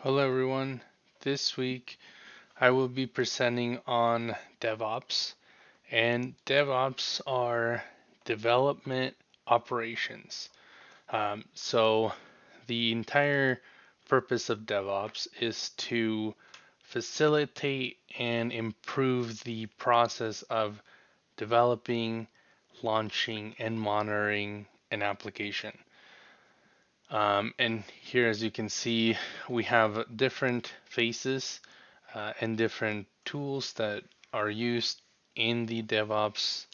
Hello everyone. This week I will be presenting on DevOps, and DevOps are development operations. So the entire purpose of DevOps is to facilitate and improve the process of developing, launching, and monitoring an application. And here, as you can see, we have different phases and different tools that are used in the DevOps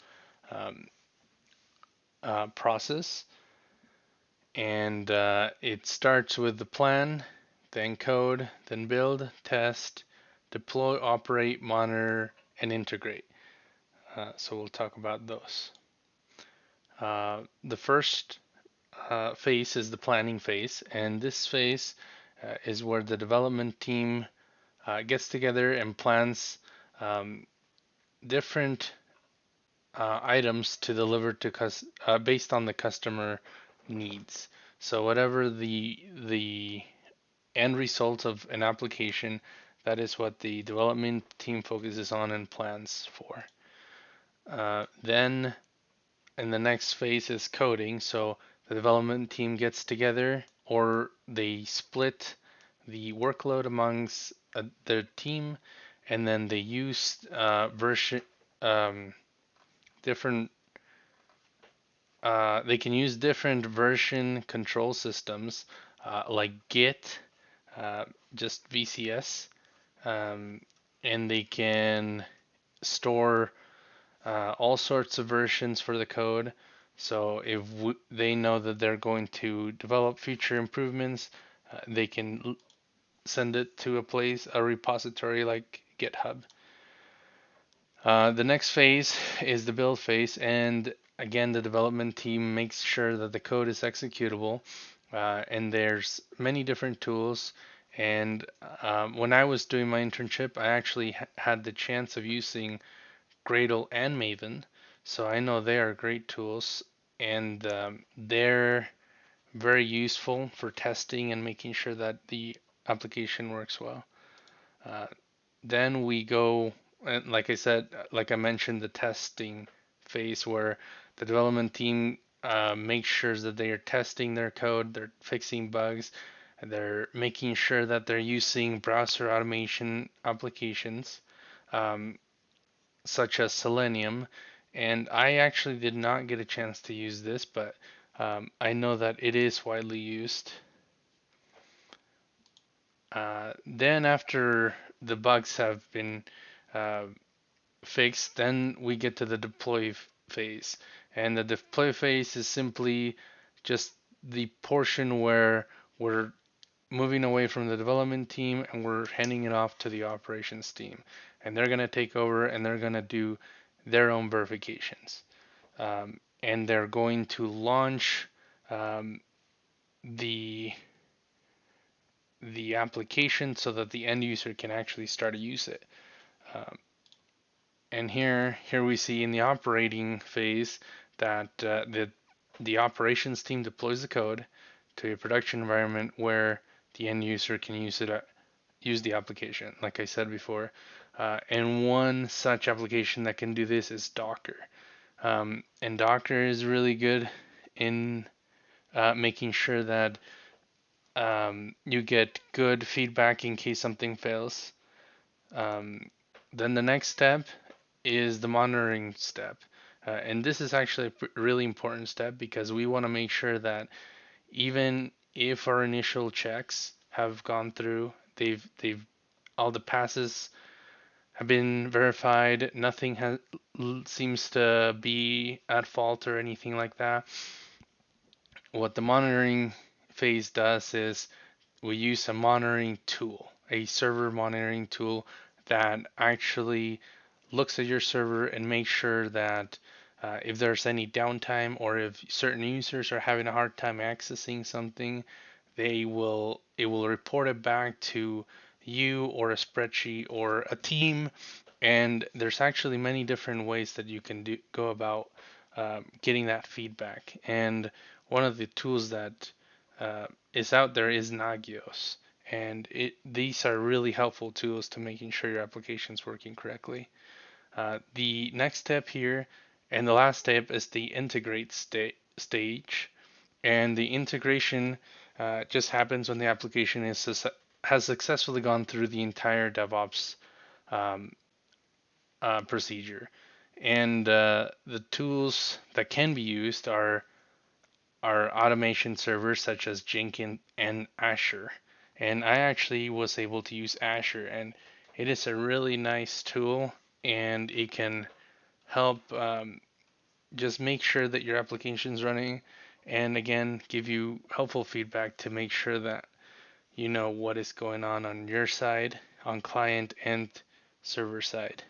um, process. And it starts with the plan, then code, then build, test, deploy, operate, monitor, and integrate. So we'll talk about those. The first phase is the planning phase, and this phase is where the development team gets together and plans um, different items to deliver to based on the customer needs. So whatever the end result of an application, that is what the development team focuses on and plans for. Then in the next phase is coding. So the development team gets together or they split the workload amongst their team, and then they use version um, different. They can use different version control systems like Git, uh, just VCS, um, and they can store all sorts of versions for the code. So if they know that they're going to develop future improvements, they can send it to a repository like GitHub. The next phase is the build phase, and again, the development team makes sure that the code is executable. And there's many different tools. And when I was doing my internship, I actually had the chance of using Gradle and Maven, so I know they are great tools, and they're very useful for testing and making sure that the application works well. Uh, then we go, and like I said, like I mentioned, the testing phase where the development team makes sure that they are testing their code, they're fixing bugs, and they're making sure that they're using browser automation applications um, such as Selenium. And I actually did not get a chance to use this, but I know that it is widely used. Then after the bugs have been uh, fixed, then we get to the deploy phase. And the deploy phase is simply just the portion where we're moving away from the development team and we're handing it off to the operations team. And they're going to take over and they're going to do their own verifications. And they're going to launch um, the the application so that the end user can actually start to use it. Um, and here we see in the operating phase that the operations team deploys the code to a production environment where the end user can use the application, like I said before. And one such application that can do this is Docker. And Docker is really good in making sure that you get good feedback in case something fails. Um, then the next step is the monitoring step. And this is actually a really important step because we want to make sure that even if our initial checks have gone through, they've all the passes have been verified, nothing has seems to be at fault or anything like that. What the monitoring phase does is we use a monitoring tool, a server monitoring tool that actually looks at your server and makes sure that if there's any downtime or if certain users are having a hard time accessing something, it will report it back to you or a spreadsheet or a team. And there's actually many different ways that you can go about getting that feedback. And one of the tools that is out there is Nagios, And these are really helpful tools to making sure your application is working correctly. The next step here, and the last step, is the integrate stage. And the integration just happens when the application has successfully gone through the entire DevOps um, procedure. And the tools that can be used are automation servers such as Jenkins and Azure. And I actually was able to use Azure, and it is a really nice tool, and it can help just make sure that your application is running, and again, give you helpful feedback to make sure that you know what is going on your side, on client and server side.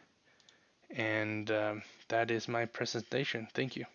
And that is my presentation. Thank you.